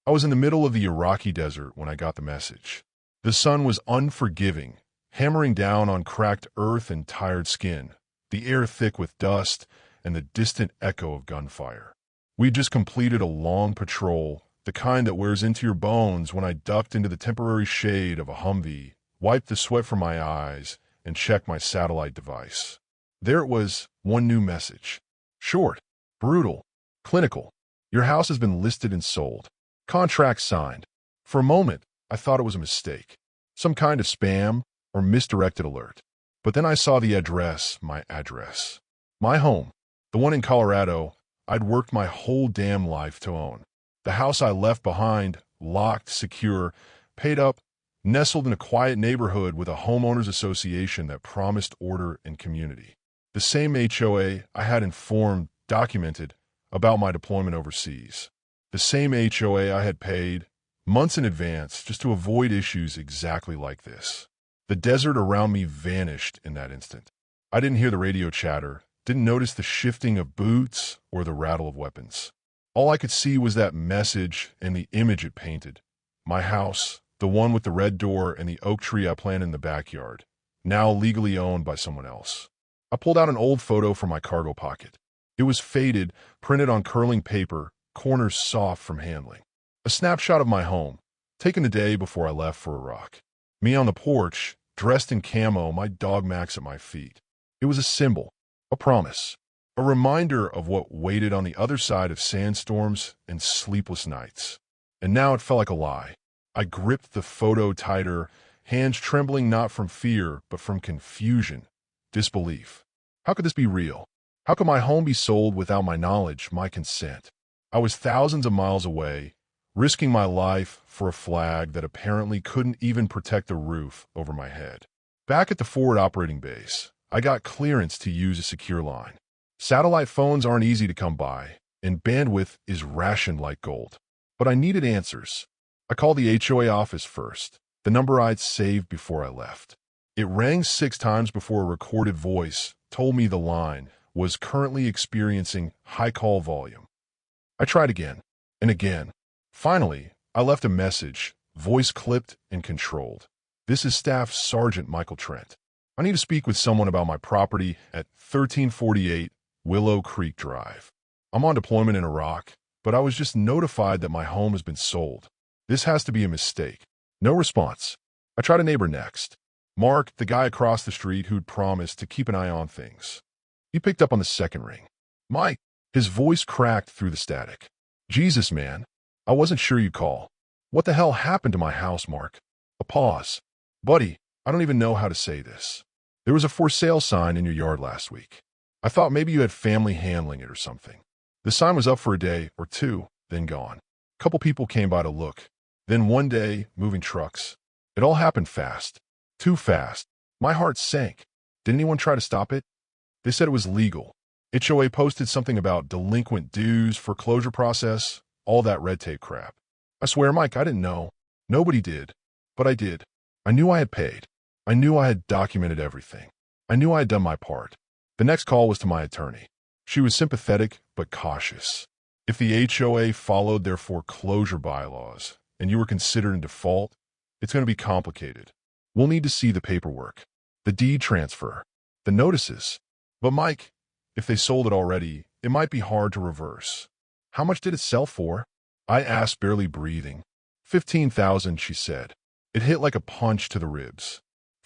I was in the middle of the Iraqi desert when I got the message. The sun was unforgiving, hammering down on cracked earth and tired skin, the air thick with dust and the distant echo of gunfire. We'd just completed a long patrol, the kind that wears into your bones, when I ducked into the temporary shade of a Humvee, wiped the sweat from my eyes, and checked my satellite device. There it was, one new message. Short, brutal, clinical. Your house has been listed and sold. Contract signed. For a moment, I thought it was a mistake, some kind of spam or misdirected alert. But then I saw the address, my address. My home, the one in Colorado I'd worked my whole damn life to own. The house I left behind, locked, secure, paid up, nestled in a quiet neighborhood with a homeowners association that promised order and community. The same HOA I had informed, documented, about my deployment overseas. The same HOA I had paid months in advance just to avoid issues exactly like this. The desert around me vanished in that instant. I didn't hear the radio chatter, didn't notice the shifting of boots or the rattle of weapons. All I could see was that message and the image it painted. My house, the one with the red door and the oak tree I planted in the backyard, now legally owned by someone else. I pulled out an old photo from my cargo pocket. It was faded, printed on curling paper, corners soft from handling. A snapshot of my home, taken the day before I left for Iraq. Me on the porch, dressed in camo, my dog Max at my feet. It was a symbol, a promise, a reminder of what waited on the other side of sandstorms and sleepless nights. And now it felt like a lie. I gripped the photo tighter, hands trembling not from fear, but from confusion, disbelief. How could this be real? How could my home be sold without my knowledge, my consent? I was thousands of miles away, risking my life for a flag that apparently couldn't even protect the roof over my head. Back at the forward operating base, I got clearance to use a secure line. Satellite phones aren't easy to come by, and bandwidth is rationed like gold. But I needed answers. I called the HOA office first, the number I'd saved before I left. It rang 6 times before a recorded voice told me the line was currently experiencing high call volume. I tried again and again. Finally, I left a message, voice clipped and controlled. This is Staff Sergeant Michael Trent. I need to speak with someone about my property at 1348 Willow Creek Drive. I'm on deployment in Iraq, but I was just notified that my home has been sold. This has to be a mistake. No response. I tried a neighbor next. Mark, the guy across the street who'd promised to keep an eye on things. He picked up on the second ring. Mike, his voice cracked through the static. Jesus, man. I wasn't sure you'd call. What the hell happened to my house, Mark? A pause. Buddy, I don't even know how to say this. There was a for sale sign in your yard last week. I thought maybe you had family handling it or something. The sign was up for a day or two, then gone. A couple people came by to look. Then one day, moving trucks. It all happened fast. Too fast. My heart sank. Did anyone try to stop it? They said it was legal. HOA posted something about delinquent dues, foreclosure process, all that red tape crap. I swear, Mike, I didn't know. Nobody did. But I did. I knew I had paid. I knew I had documented everything. I knew I had done my part. The next call was to my attorney. She was sympathetic but cautious. If the HOA followed their foreclosure bylaws and you were considered in default, it's going to be complicated. We'll need to see the paperwork, the deed transfer, the notices. But Mike, if they sold it already, it might be hard to reverse. How much did it sell for? I asked, barely breathing. $15,000, she said. It hit like a punch to the ribs.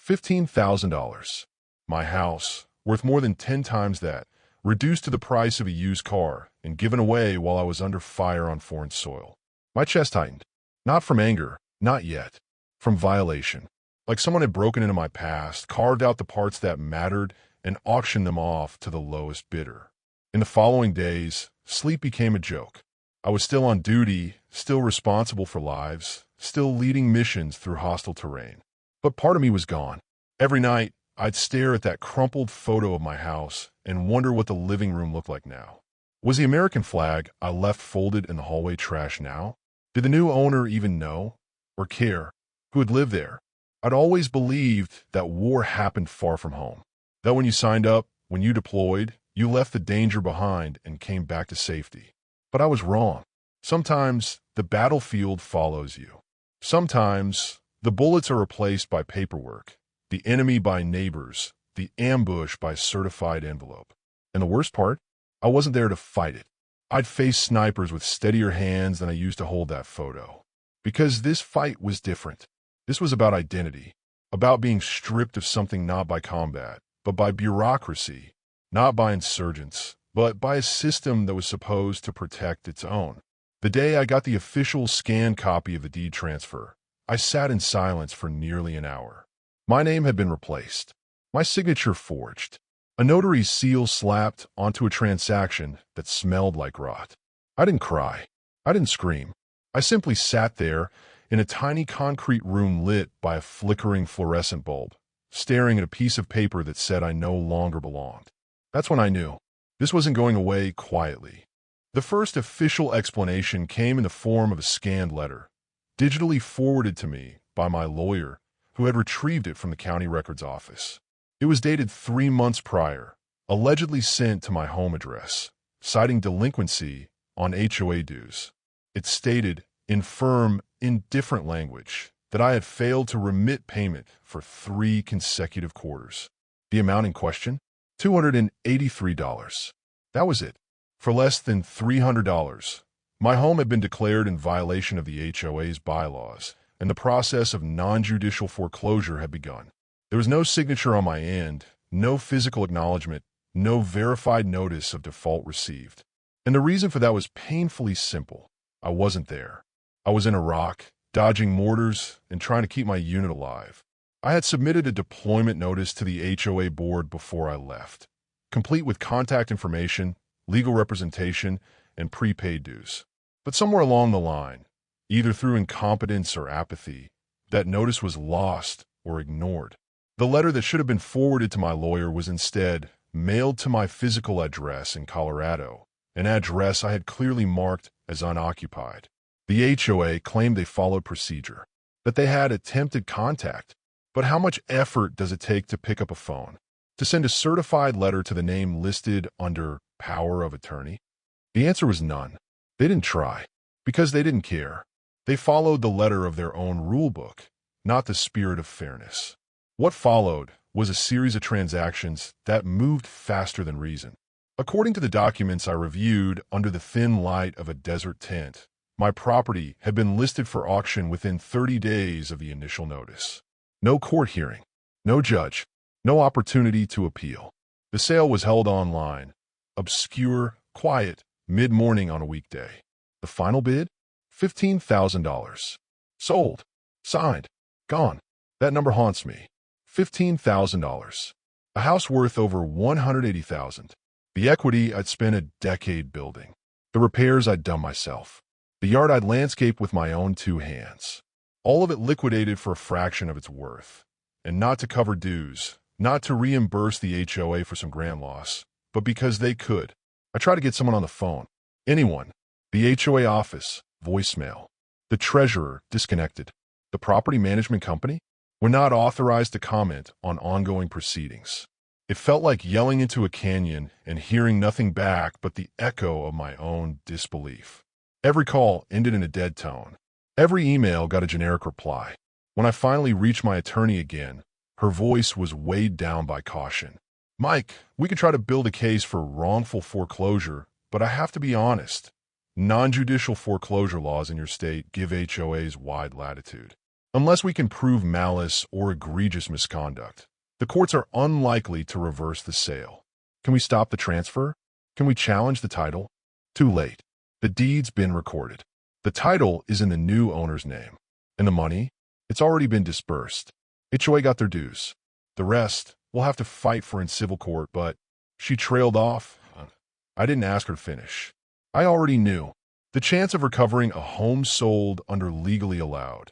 $15,000. My house, worth more than 10 times that, reduced to the price of a used car and given away while I was under fire on foreign soil. My chest tightened. Not from anger, not yet. From violation. Like someone had broken into my past, carved out the parts that mattered, and auctioned them off to the lowest bidder. In the following days, sleep became a joke. I was still on duty, still responsible for lives, still leading missions through hostile terrain. But part of me was gone. Every night, I'd stare at that crumpled photo of my house and wonder what the living room looked like now. Was the American flag I left folded in the hallway trash now? Did the new owner even know or care who had lived there? I'd always believed that war happened far from home. That when you signed up, when you deployed, you left the danger behind and came back to safety. But I was wrong. Sometimes the battlefield follows you. Sometimes the bullets are replaced by paperwork, the enemy by neighbors, the ambush by certified envelope. And the worst part? I wasn't there to fight it. I'd face snipers with steadier hands than I used to hold that photo. Because this fight was different. This was about identity, about being stripped of something not by combat, but by bureaucracy, not by insurgents, but by a system that was supposed to protect its own. The day I got the official scanned copy of the deed transfer, I sat in silence for nearly an hour. My name had been replaced, my signature forged, a notary's seal slapped onto a transaction that smelled like rot. I didn't cry. I didn't scream. I simply sat there in a tiny concrete room lit by a flickering fluorescent bulb, staring at a piece of paper that said I no longer belonged. That's when I knew this wasn't going away quietly. The first official explanation came in the form of a scanned letter, digitally forwarded to me by my lawyer, who had retrieved it from the county records office. It was dated 3 months prior, allegedly sent to my home address, citing delinquency on HOA dues. It stated, in firm, indifferent language, that I had failed to remit payment for 3 consecutive quarters. The amount in question? $283. That was it. For less than $300, my home had been declared in violation of the HOA's bylaws, and the process of non-judicial foreclosure had begun. There was no signature on my end, no physical acknowledgement, no verified notice of default received. And the reason for that was painfully simple. I wasn't there. I was in Iraq, dodging mortars and trying to keep my unit alive. I had submitted a deployment notice to the HOA board before I left, complete with contact information, legal representation, and prepaid dues. But somewhere along the line, either through incompetence or apathy, that notice was lost or ignored. The letter that should have been forwarded to my lawyer was instead mailed to my physical address in Colorado, an address I had clearly marked as unoccupied. The HOA claimed they followed procedure, that they had attempted contact. But how much effort does it take to pick up a phone, to send a certified letter to the name listed under power of attorney? The answer was none. They didn't try, because they didn't care. They followed the letter of their own rulebook, not the spirit of fairness. What followed was a series of transactions that moved faster than reason. According to the documents I reviewed under the thin light of a desert tent, my property had been listed for auction within 30 days of the initial notice. No court hearing, no judge, no opportunity to appeal. The sale was held online, obscure, quiet, mid-morning on a weekday. The final bid? $15,000. Sold. Signed. Gone. That number haunts me. $15,000. A house worth over $180,000. The equity I'd spent a decade building. The repairs I'd done myself. The yard I'd landscaped with my own 2 hands. All of it liquidated for a fraction of its worth. And not to cover dues, not to reimburse the HOA for some grand loss, but because they could. I tried to get someone on the phone. Anyone. The HOA office, voicemail. The treasurer, disconnected. The property management company? We're not authorized to comment on ongoing proceedings. It felt like yelling into a canyon and hearing nothing back but the echo of my own disbelief. Every call ended in a dead tone. Every email got a generic reply. When I finally reached my attorney again, her voice was weighed down by caution. Mike, we could try to build a case for wrongful foreclosure, but I have to be honest. Non-judicial foreclosure laws in your state give HOAs wide latitude. Unless we can prove malice or egregious misconduct, the courts are unlikely to reverse the sale. Can we stop the transfer? Can we challenge the title? Too late. The deed's been recorded. The title is in the new owner's name. And the money? It's already been disbursed. HOA got their dues. The rest, we'll have to fight for in civil court, but she trailed off. I didn't ask her to finish. I already knew. The chance of recovering a home sold under legally allowed,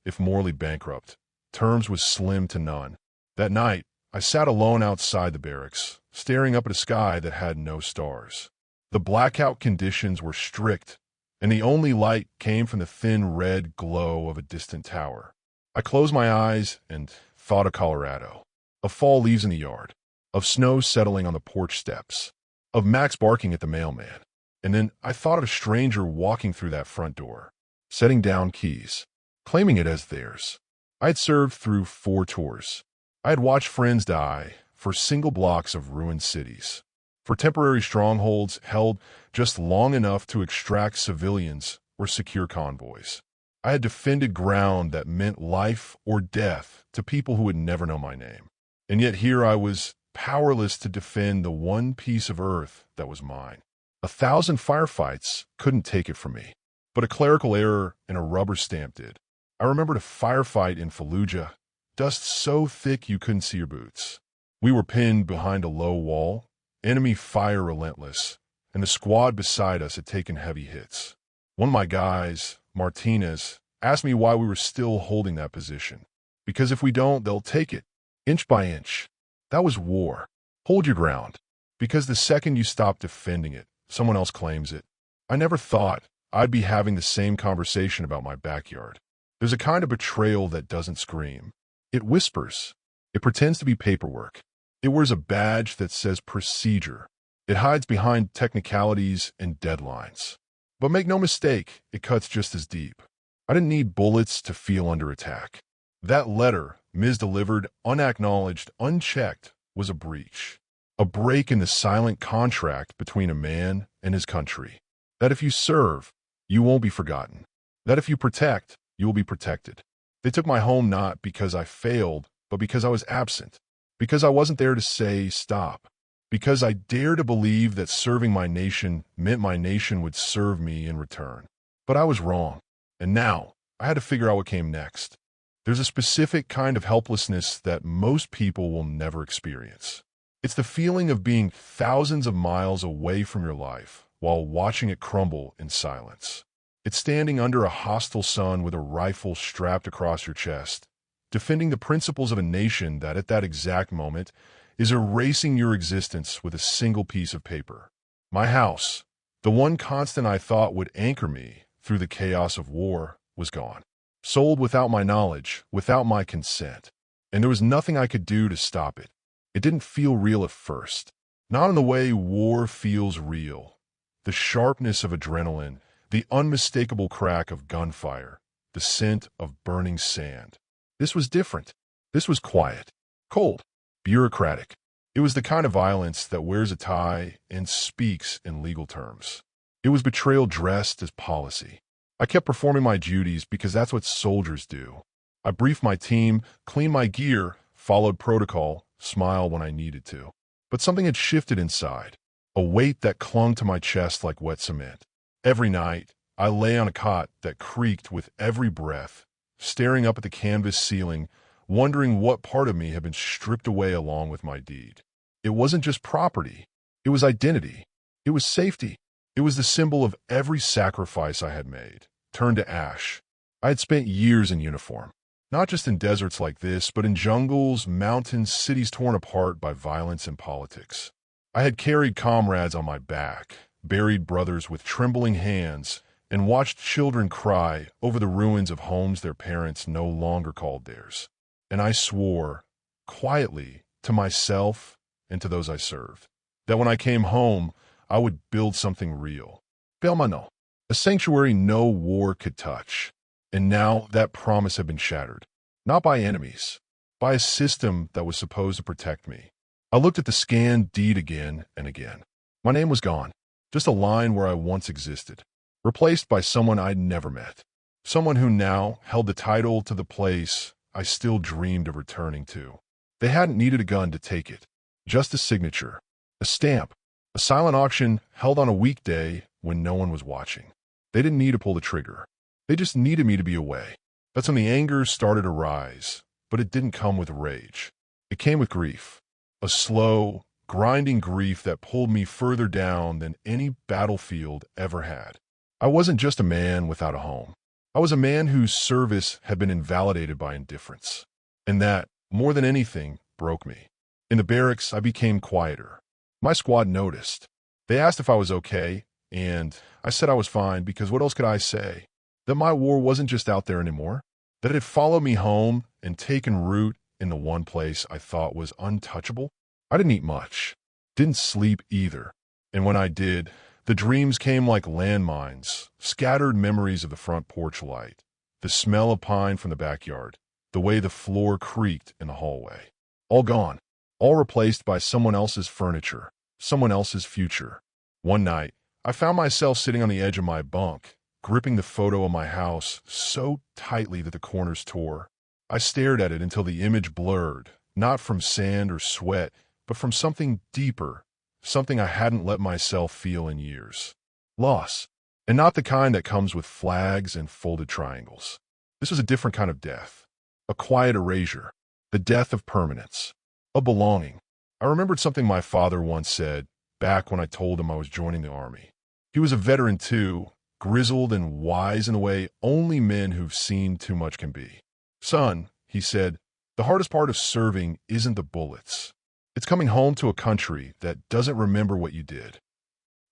if morally bankrupt, terms was slim to none. That night, I sat alone outside the barracks, staring up at a sky that had no stars. The blackout conditions were strict, and the only light came from the thin red glow of a distant tower. I closed my eyes and thought of Colorado, of fall leaves in the yard, of snow settling on the porch steps, of Max barking at the mailman. And then I thought of a stranger walking through that front door, setting down keys, claiming it as theirs. I had served through 4 tours. I had watched friends die for single blocks of ruined cities, for temporary strongholds held just long enough to extract civilians or secure convoys. I had defended ground that meant life or death to people who would never know my name. And yet here I was, powerless to defend the one piece of earth that was mine. 1,000 firefights couldn't take it from me, but a clerical error and a rubber stamp did. I remembered a firefight in Fallujah, dust so thick you couldn't see your boots. We were pinned behind a low wall, enemy fire relentless, and the squad beside us had taken heavy hits. One of my guys, Martinez, asked me why we were still holding that position. Because if we don't, they'll take it, inch by inch. That was war. Hold your ground. Because the second you stop defending it, someone else claims it. I never thought I'd be having the same conversation about my backyard. There's a kind of betrayal that doesn't scream. It whispers. It pretends to be paperwork. It wears a badge that says procedure. It hides behind technicalities and deadlines. But make no mistake, it cuts just as deep. I didn't need bullets to feel under attack. That letter, misdelivered, unacknowledged, unchecked, was a breach. A break in the silent contract between a man and his country. That if you serve, you won't be forgotten. That if you protect, you will be protected. They took my home not because I failed, but because I was absent. Because I wasn't there to say stop. Because I dare to believe that serving my nation meant my nation would serve me in return. But I was wrong. And now, I had to figure out what came next. There's a specific kind of helplessness that most people will never experience. It's the feeling of being thousands of miles away from your life while watching it crumble in silence. It's standing under a hostile sun with a rifle strapped across your chest, defending the principles of a nation that at that exact moment is erasing your existence with a single piece of paper. My house, the one constant I thought would anchor me through the chaos of war, was gone. Sold without my knowledge, without my consent. And there was nothing I could do to stop it. It didn't feel real at first. Not in the way war feels real. The sharpness of adrenaline, the unmistakable crack of gunfire, the scent of burning sand. This was different. This was quiet, cold, bureaucratic. It was the kind of violence that wears a tie and speaks in legal terms. It was betrayal dressed as policy. I kept performing my duties because that's what soldiers do. I briefed my team, cleaned my gear, followed protocol, smiled when I needed to. But something had shifted inside, a weight that clung to my chest like wet cement. Every night, I lay on a cot that creaked with every breath, staring up at the canvas ceiling, wondering what part of me had been stripped away along with my deed. It wasn't just property. It was identity. It was safety. It was the symbol of every sacrifice I had made, turned to ash. I had spent years in uniform, not just in deserts like this, but in jungles, mountains, cities torn apart by violence and politics. I had carried comrades on my back, buried brothers with trembling hands, and watched children cry over the ruins of homes their parents no longer called theirs. And I swore, quietly, to myself and to those I served, that when I came home, I would build something real. Belmano, a sanctuary no war could touch. And now that promise had been shattered. Not by enemies, by a system that was supposed to protect me. I looked at the scanned deed again and again. My name was gone. Just a line where I once existed. Replaced by someone I'd never met. Someone who now held the title to the place I still dreamed of returning to. They hadn't needed a gun to take it. Just a signature. A stamp. A silent auction held on a weekday when no one was watching. They didn't need to pull the trigger. They just needed me to be away. That's when the anger started to rise, but it didn't come with rage. It came with grief. A slow, grinding grief that pulled me further down than any battlefield ever had. I wasn't just a man without a home. I was a man whose service had been invalidated by indifference. And that, more than anything, broke me. In the barracks, I became quieter. My squad noticed. They asked if I was okay, and I said I was fine because what else could I say? That my war wasn't just out there anymore. That it had followed me home and taken root in the one place I thought was untouchable. I didn't eat much. Didn't sleep either. And when I did, The dreams came like landmines, scattered memories of the front porch light, the smell of pine from the backyard, the way the floor creaked in the hallway. All gone, all replaced by someone else's furniture, someone else's future. One night, I found myself sitting on the edge of my bunk, gripping the photo of my house so tightly that the corners tore. I stared at it until the image blurred, not from sand or sweat, but from something deeper, something I hadn't let myself feel in years. Loss. And not the kind that comes with flags and folded triangles. This was a different kind of death. A quiet erasure. The death of permanence. Of belonging. I remembered something my father once said, back when I told him I was joining the Army. He was a veteran too, grizzled and wise in a way only men who've seen too much can be. Son, he said, the hardest part of serving isn't the bullets. It's coming home to a country that doesn't remember what you did.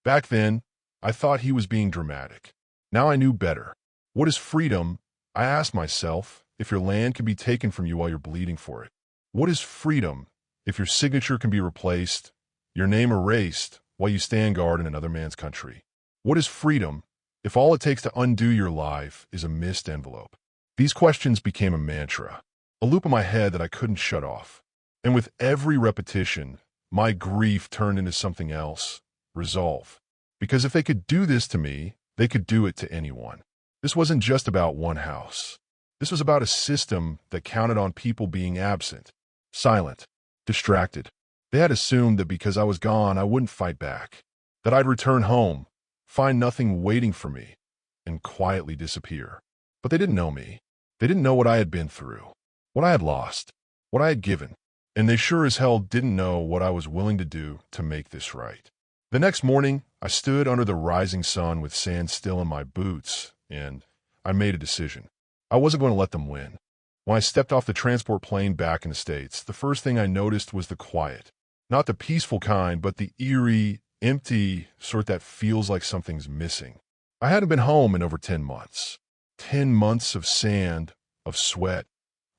Back then, I thought he was being dramatic. Now I knew better. What is freedom? I asked myself, if your land can be taken from you while you're bleeding for it. What is freedom if your signature can be replaced, your name erased, while you stand guard in another man's country? What is freedom if all it takes to undo your life is a missed envelope? These questions became a mantra, a loop in my head that I couldn't shut off. And with every repetition, my grief turned into something else, resolve. Because if they could do this to me, they could do it to anyone. This wasn't just about one house. This was about a system that counted on people being absent, silent, distracted. They had assumed that because I was gone, I wouldn't fight back, that I'd return home, find nothing waiting for me, and quietly disappear. But they didn't know me. They didn't know what I had been through, what I had lost, what I had given, and they sure as hell didn't know what I was willing to do to make this right. The next morning, I stood under the rising sun with sand still in my boots, and I made a decision. I wasn't going to let them win. When I stepped off the transport plane back in the States, the first thing I noticed was the quiet. Not the peaceful kind, but the eerie, empty sort that feels like something's missing. I hadn't been home in over 10 months. 10 months of sand, of sweat,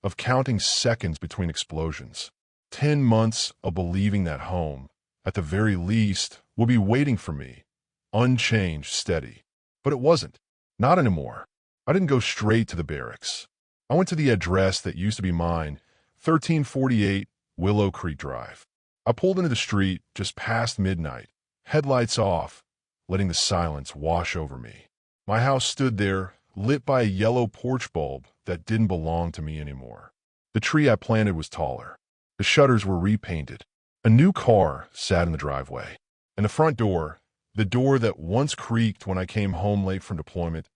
of counting seconds between explosions. 10 months of believing that home, at the very least, would be waiting for me, unchanged, steady. But it wasn't. Not anymore. I didn't go straight to the barracks. I went to the address that used to be mine, 1348 Willow Creek Drive. I pulled into the street just past midnight, headlights off, letting the silence wash over me. My house stood there, lit by a yellow porch bulb that didn't belong to me anymore. The tree I planted was taller. The shutters were repainted. A new car sat in the driveway. And the front door, the door that once creaked when I came home late from deployment,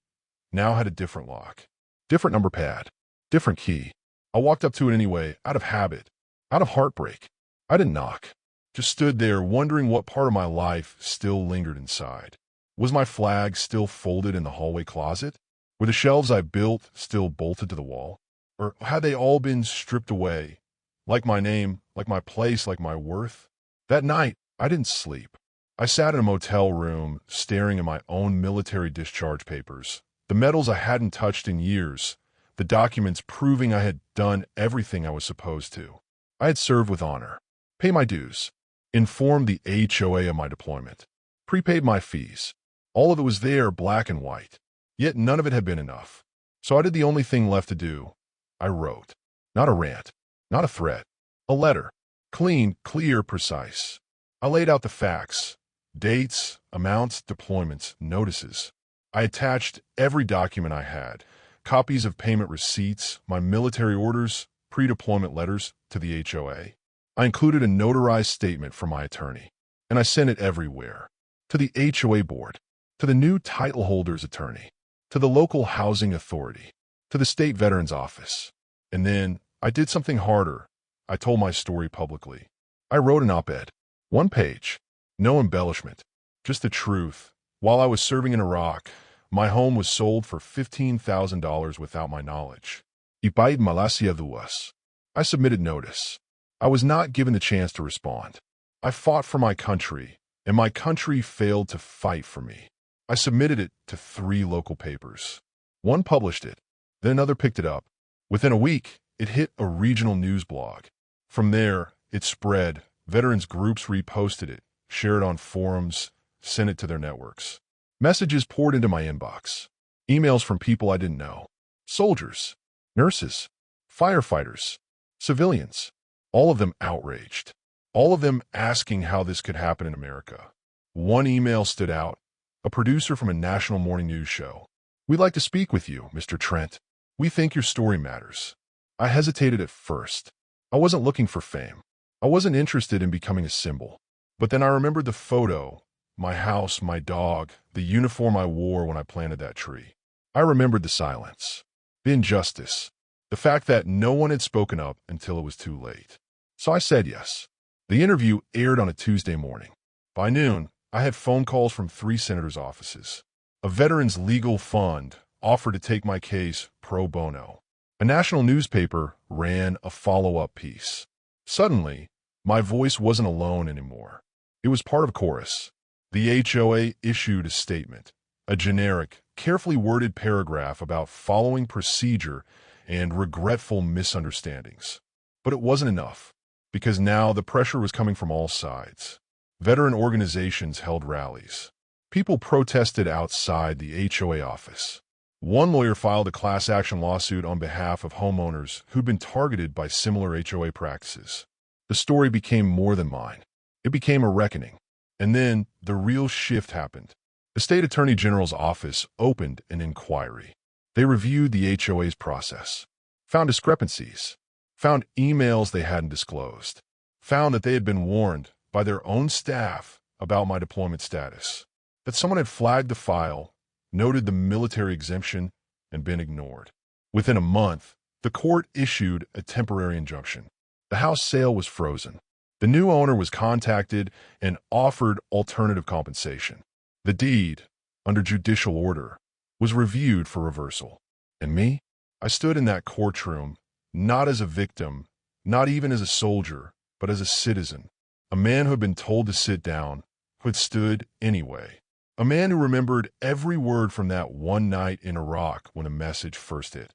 now had a different lock, different number pad, different key. I walked up to it anyway, out of habit, out of heartbreak. I didn't knock, just stood there wondering what part of my life still lingered inside. Was my flag still folded in the hallway closet? Were the shelves I built still bolted to the wall? Or had they all been stripped away? Like my name, like my place, like my worth? That night, I didn't sleep. I sat in a motel room, staring at my own military discharge papers, the medals I hadn't touched in years, the documents proving I had done everything I was supposed to. I had served with honor, paid my dues, informed the HOA of my deployment, prepaid my fees. All of it was there, black and white. Yet none of it had been enough. So I did the only thing left to do. I wrote. Not a rant, not a threat, a letter. Clean, clear, precise. I laid out the facts, dates, amounts, deployments, notices. I attached every document I had, copies of payment receipts, my military orders, pre-deployment letters to the HOA. I included a notarized statement from my attorney, and I sent it everywhere. To the HOA board, to the new title holder's attorney, to the local housing authority, to the state veterans office. And then I did something harder. I told my story publicly. I wrote an op-ed, 1 page, no embellishment, just the truth. While I was serving in Iraq, my home was sold for $15,000 without my knowledge. Ipaid Malasia Duas. I submitted notice. I was not given the chance to respond. I fought for my country, and my country failed to fight for me. I submitted it to 3 local papers. One published it, then another picked it up. Within a week, it hit a regional news blog. From there, it spread. Veterans groups reposted it, shared on forums. sent it to their networks. Messages poured into my inbox. Emails from people I didn't know. Soldiers, nurses, firefighters, civilians. All of them outraged. All of them asking how this could happen in America. One email stood out. A producer from a national morning news show. "We'd like to speak with you, Mr. Trent. We think your story matters." I hesitated at first. I wasn't looking for fame. I wasn't interested in becoming a symbol. But then I remembered the photo, my house, my dog, the uniform I wore when I planted that tree. I remembered the silence, the injustice, the fact that no one had spoken up until it was too late. So I said yes. The interview aired on a Tuesday morning. By noon, I had phone calls from 3 senators' offices. A veterans legal fund offered to take my case pro bono. A national newspaper ran a follow-up piece. Suddenly, my voice wasn't alone anymore. It was part of a chorus. The HOA issued a statement, a generic, carefully worded paragraph about following procedure and regretful misunderstandings. But it wasn't enough, because now the pressure was coming from all sides. Veteran organizations held rallies. People protested outside the HOA office. One lawyer filed a class action lawsuit on behalf of homeowners who'd been targeted by similar HOA practices. The story became more than mine. It became a reckoning. And then the real shift happened. The state attorney general's office opened an inquiry. They reviewed the HOA's process, found discrepancies, found emails they hadn't disclosed, found that they had been warned by their own staff about my deployment status, that someone had flagged the file, noted the military exemption, and been ignored. Within a month, the court issued a temporary injunction. The house sale was frozen. The new owner was contacted and offered alternative compensation. The deed, under judicial order, was reviewed for reversal. And me? I stood in that courtroom, not as a victim, not even as a soldier, but as a citizen. A man who had been told to sit down, who had stood anyway. A man who remembered every word from that one night in Iraq when a message first hit.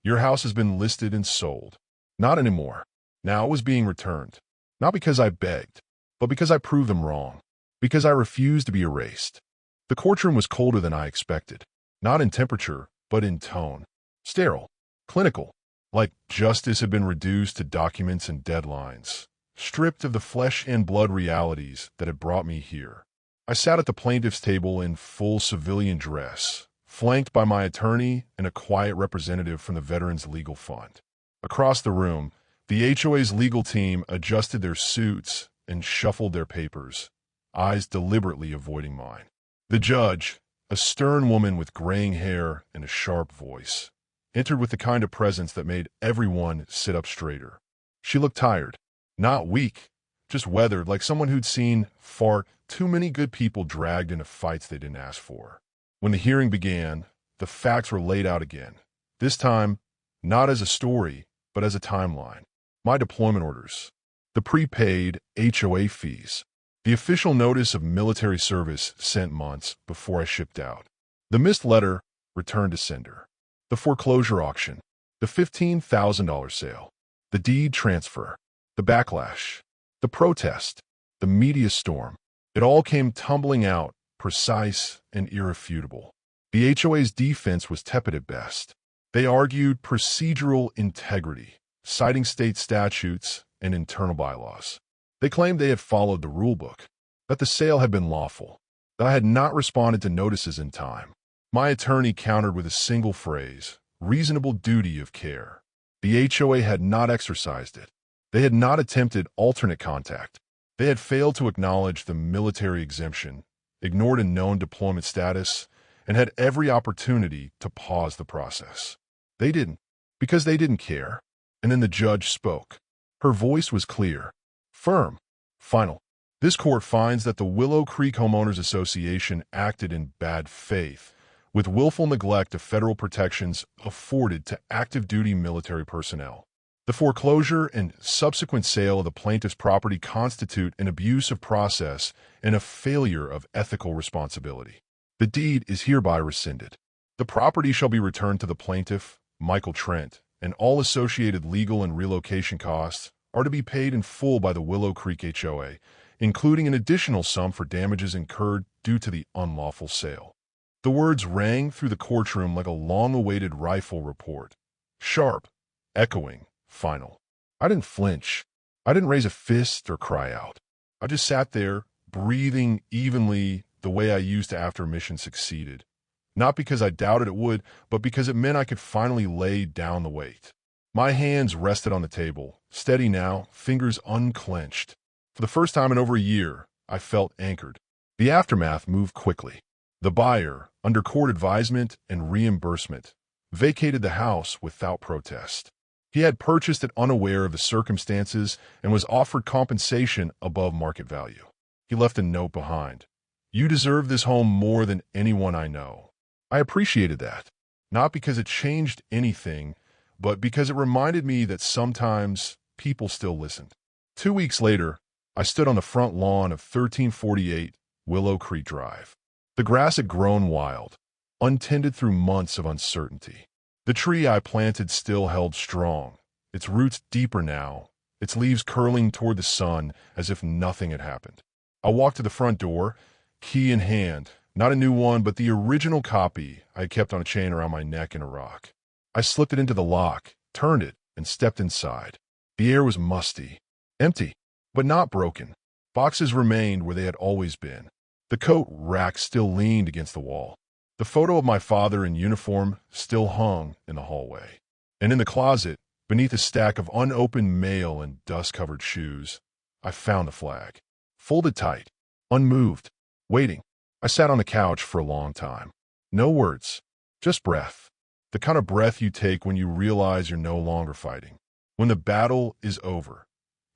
Your house has been listed and sold. Not anymore. Now it was being returned. Not because I begged, but because I proved them wrong. Because I refused to be erased. The courtroom was colder than I expected. Not in temperature, but in tone. Sterile. Clinical. Like justice had been reduced to documents and deadlines. Stripped of the flesh and blood realities that had brought me here. I sat at the plaintiff's table in full civilian dress, flanked by my attorney and a quiet representative from the Veterans Legal Fund. Across the room, the HOA's legal team adjusted their suits and shuffled their papers, eyes deliberately avoiding mine. The judge, a stern woman with graying hair and a sharp voice, entered with the kind of presence that made everyone sit up straighter. She looked tired. Not weak, just weathered, like someone who'd seen far too many good people dragged into fights they didn't ask for. When the hearing began, the facts were laid out again. This time, not as a story, but as a timeline. My deployment orders, the prepaid HOA fees, the official notice of military service sent months before I shipped out, the missed letter returned to sender, the foreclosure auction, the $15,000 sale, the deed transfer, the backlash, the protest, the media storm. It all came tumbling out, precise and irrefutable. The HOA's defense was tepid at best. They argued procedural integrity, citing state statutes and internal bylaws. They claimed they had followed the rulebook, that the sale had been lawful, that I had not responded to notices in time. My attorney countered with a single phrase, reasonable duty of care. The HOA had not exercised it. They had not attempted alternate contact. They had failed to acknowledge the military exemption, ignored a known deployment status, and had every opportunity to pause the process. They didn't, because they didn't care. And then the judge spoke. Her voice was clear, firm, final. This court finds that the Willow Creek Homeowners Association acted in bad faith, with willful neglect of federal protections afforded to active duty military personnel. The foreclosure and subsequent sale of the plaintiff's property constitute an abuse of process and a failure of ethical responsibility. The deed is hereby rescinded. The property shall be returned to the plaintiff, Michael Trent, and all associated legal and relocation costs are to be paid in full by the Willow Creek HOA, including an additional sum for damages incurred due to the unlawful sale. The words rang through the courtroom like a long-awaited rifle report. Sharp, echoing, final. I didn't flinch. I didn't raise a fist or cry out. I just sat there, breathing evenly the way I used to after a mission succeeded. Not because I doubted it would, but because it meant I could finally lay down the weight. My hands rested on the table, steady now, fingers unclenched. For the first time in over a year, I felt anchored. The aftermath moved quickly. The buyer, under court advisement and reimbursement, vacated the house without protest. He had purchased it unaware of the circumstances and was offered compensation above market value. He left a note behind. "You deserve this home more than anyone I know." I appreciated that, not because it changed anything, but because it reminded me that sometimes people still listened. 2 weeks later, I stood on the front lawn of 1348 Willow Creek Drive. The grass had grown wild, untended through months of uncertainty. The tree I planted still held strong, its roots deeper now, its leaves curling toward the sun as if nothing had happened. I walked to the front door, key in hand, not a new one, but the original copy I had kept on a chain around my neck in Iraq. I slipped it into the lock, turned it, and stepped inside. The air was musty, empty, but not broken. Boxes remained where they had always been. The coat rack still leaned against the wall. The photo of my father in uniform still hung in the hallway. And in the closet, beneath a stack of unopened mail and dust-covered shoes, I found the flag. Folded tight, unmoved, waiting. I sat on the couch for a long time. No words, just breath. The kind of breath you take when you realize you're no longer fighting. When the battle is over.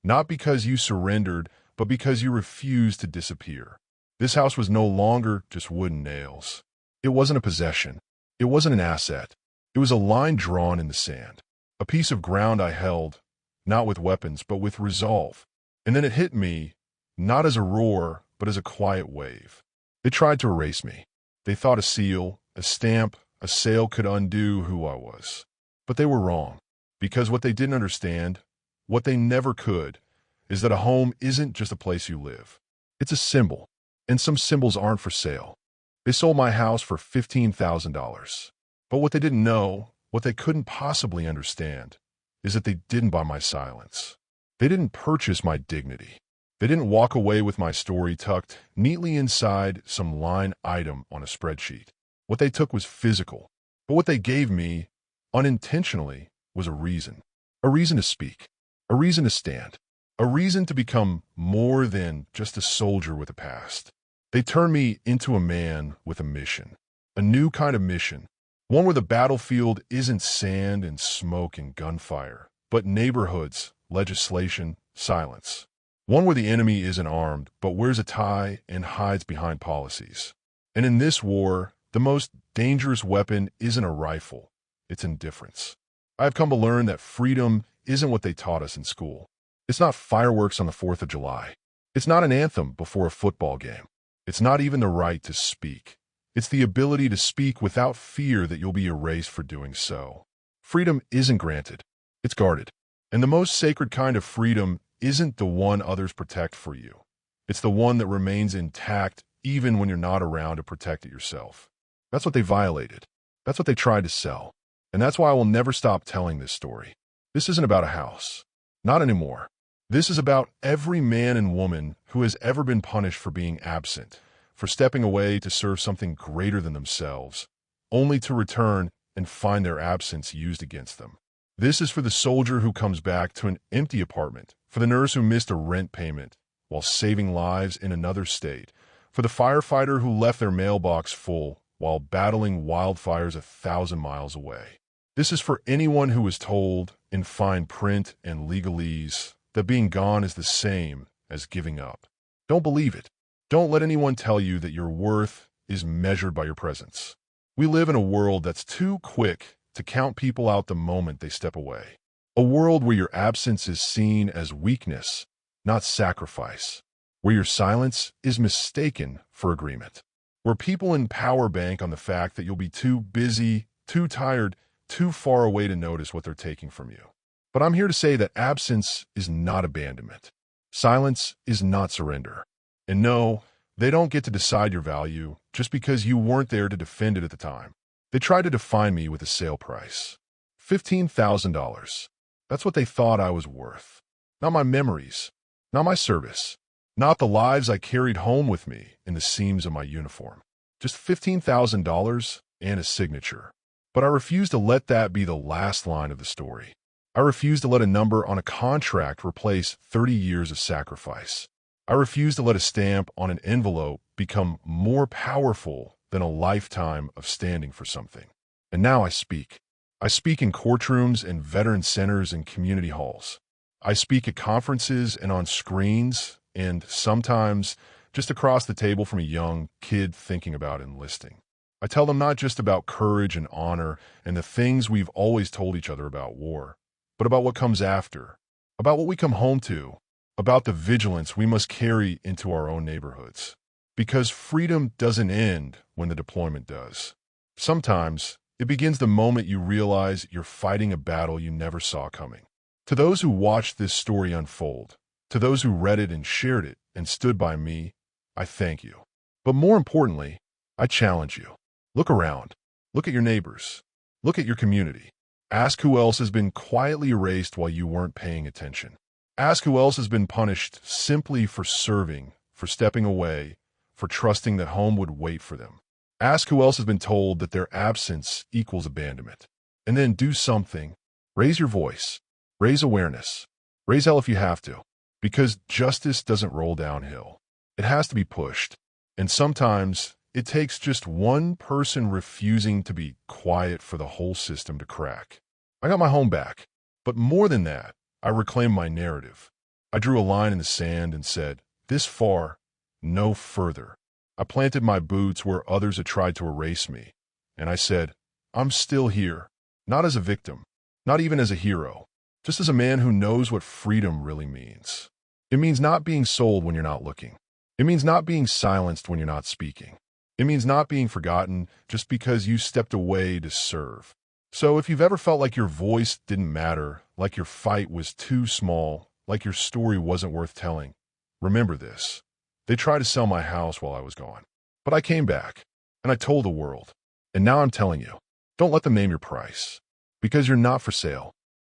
Not because you surrendered, but because you refused to disappear. This house was no longer just wooden nails. It wasn't a possession. It wasn't an asset. It was a line drawn in the sand. A piece of ground I held, not with weapons, but with resolve. And then it hit me, not as a roar, but as a quiet wave. They tried to erase me. They thought a seal, a stamp, a sale could undo who I was. But they were wrong. Because what they didn't understand, what they never could, is that a home isn't just a place you live. It's a symbol. And some symbols aren't for sale. They sold my house for $15,000. But what they didn't know, what they couldn't possibly understand, is that they didn't buy my silence. They didn't purchase my dignity. They didn't walk away with my story tucked neatly inside some line item on a spreadsheet. What they took was physical. But what they gave me, unintentionally, was a reason. A reason to speak. A reason to stand. A reason to become more than just a soldier with a past. They turned me into a man with a mission. A new kind of mission. One where the battlefield isn't sand and smoke and gunfire, but neighborhoods, legislation, silence. One where the enemy isn't armed, but wears a tie and hides behind policies. And in this war, the most dangerous weapon isn't a rifle. It's indifference. I've come to learn that freedom isn't what they taught us in school. It's not fireworks on the 4th of July. It's not an anthem before a football game. It's not even the right to speak. It's the ability to speak without fear that you'll be erased for doing so. Freedom isn't granted. It's guarded. And the most sacred kind of freedom isn't the one others protect for you. It's the one that remains intact even when you're not around to protect it yourself. That's what they violated. That's what they tried to sell. And that's why I will never stop telling this story. This isn't about a house. Not anymore. This is about every man and woman who has ever been punished for being absent, for stepping away to serve something greater than themselves, only to return and find their absence used against them. This is for the soldier who comes back to an empty apartment, for the nurse who missed a rent payment while saving lives in another state, for the firefighter who left their mailbox full while battling wildfires 1,000 miles away. This is for anyone who was told in fine print and legalese that being gone is the same as giving up. Don't believe it. Don't let anyone tell you that your worth is measured by your presence. We live in a world that's too quick to count people out the moment they step away. A world where your absence is seen as weakness, not sacrifice. Where your silence is mistaken for agreement. Where people in power bank on the fact that you'll be too busy, too tired, too far away to notice what they're taking from you. But I'm here to say that absence is not abandonment. Silence is not surrender. And no, They don't get to decide your value just because you weren't there to defend it at the time. They tried to define me with a sale price. $15,000. That's what they thought I was worth. Not my memories, not my service, not the lives I carried home with me in the seams of my uniform. Just $15,000 and a signature. But I refuse to let that be the last line of the story. I refuse to let a number on a contract replace 30 years of sacrifice. I refuse to let a stamp on an envelope become more powerful than a lifetime of standing for something. And now I speak. I speak in courtrooms and veteran centers and community halls. I speak at conferences and on screens, and sometimes just across the table from a young kid thinking about enlisting. I tell them not just about courage and honor and the things we've always told each other about war, but about what comes after, about what we come home to, about the vigilance we must carry into our own neighborhoods. Because freedom doesn't end when the deployment does. Sometimes it begins the moment you realize you're fighting a battle you never saw coming. To those who watched this story unfold, to those who read it and shared it and stood by me, I thank you. But more importantly, I challenge you. Look around. Look at your neighbors. Look at your community. Ask who else has been quietly erased while you weren't paying attention. Ask who else has been punished simply for serving, for stepping away, for trusting that home would wait for them. Ask who else has been told that their absence equals abandonment. And then do something. Raise your voice. Raise awareness. Raise hell if you have to. Because justice doesn't roll downhill. It has to be pushed. And sometimes it takes just one person refusing to be quiet for the whole system to crack. I got my home back. But more than that, I reclaimed my narrative. I drew a line in the sand and said, this far, no further. I planted my boots where others had tried to erase me. And I said, I'm still here. Not as a victim. Not even as a hero. Just as a man who knows what freedom really means. It means not being sold when you're not looking. It means not being silenced when you're not speaking. It means not being forgotten just because you stepped away to serve. So if you've ever felt like your voice didn't matter, like your fight was too small, like your story wasn't worth telling, remember this. They tried to sell my house while I was gone. But I came back, and I told the world. And now I'm telling you, don't let them name your price. Because you're not for sale.